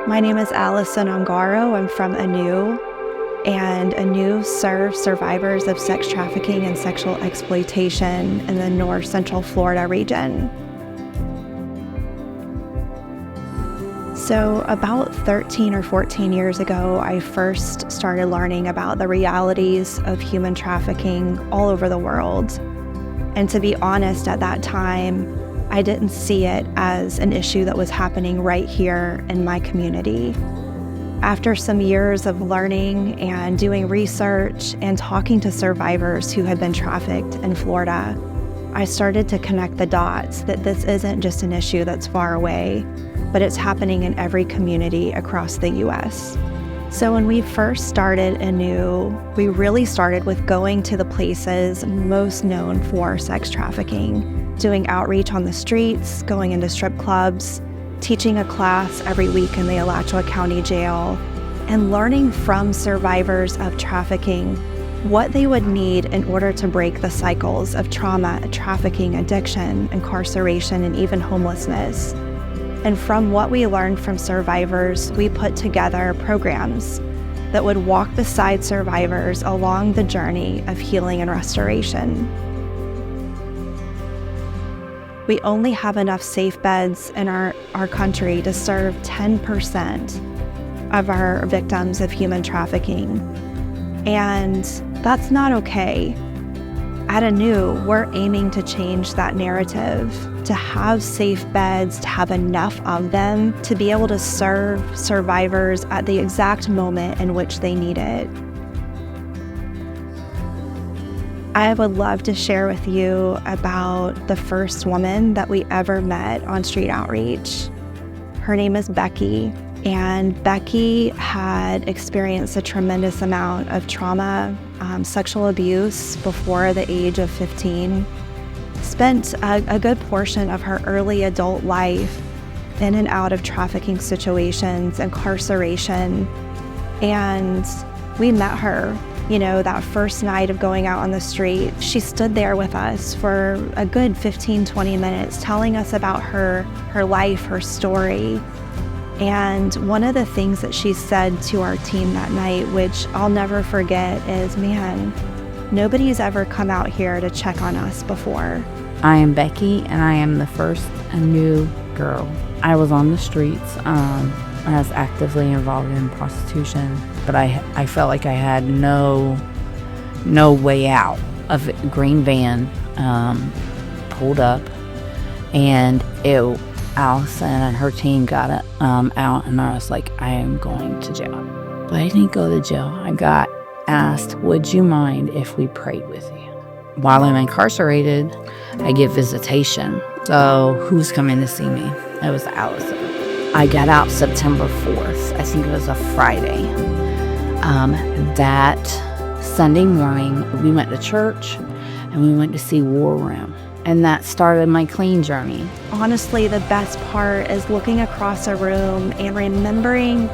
My name is Alison Ungaro. I'm from Anew, and Anew serves survivors of sex trafficking and sexual exploitation in the North Central Florida region. So about 13 or 14 years ago, I first started learning about the realities of human trafficking all over the world. And to be honest, at that time, I didn't see it as an issue that was happening right here in my community. After some years of learning and doing research and talking to survivors who had been trafficked in Florida, I started to connect the dots that this isn't just an issue that's far away, but it's happening in every community across the U.S. So when we first started Anew, we really started with going to the places most known for sex trafficking, doing outreach on the streets, going into strip clubs, teaching a class every week in the Alachua County Jail, and learning from survivors of trafficking what they would need in order to break the cycles of trauma, trafficking, addiction, incarceration, and even homelessness. And from what we learned from survivors, we put together programs that would walk beside survivors along the journey of healing and restoration. We only have enough safe beds in our country to serve 10% of our victims of human trafficking. And that's not okay. At Anew, we're aiming to change that narrative, to have safe beds, to have enough of them, to be able to serve survivors at the exact moment in which they need it. I would love to share with you about the first woman that we ever met on street outreach. Her name is Becky, and Becky had experienced a tremendous amount of trauma, sexual abuse before the age of 15, spent a good portion of her early adult life in and out of trafficking situations, incarceration, and we met her. That first night of going out on the street, she stood there with us for a good 15, 20 minutes, telling us about her life, her story. And one of the things that she said to our team that night, which I'll never forget, is, man, nobody's ever come out here to check on us before. I am Becky, and I am the first Anew girl. I was on the streets. I was actively involved in prostitution, but I felt like I had no way out. A green van pulled up, and Alison and her team got out, and I was like, I am going to jail. But I didn't go to jail. I got asked, would you mind if we prayed with you? While I'm incarcerated, I get visitation. So who's coming to see me? It was Alison. I got out September 4th. I think it was a Friday. That Sunday morning, we went to church, and we went to see War Room. And that started my clean journey. Honestly, the best part is looking across a room and remembering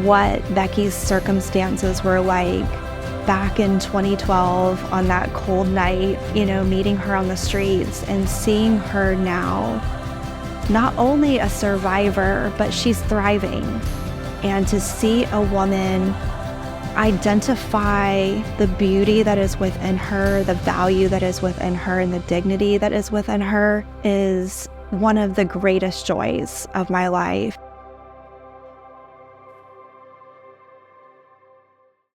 what Becky's circumstances were like back in 2012 on that cold night, meeting her on the streets and seeing her now, not only a survivor, but she's thriving. And to see a woman identify the beauty that is within her, the value that is within her, and the dignity that is within her is one of the greatest joys of my life.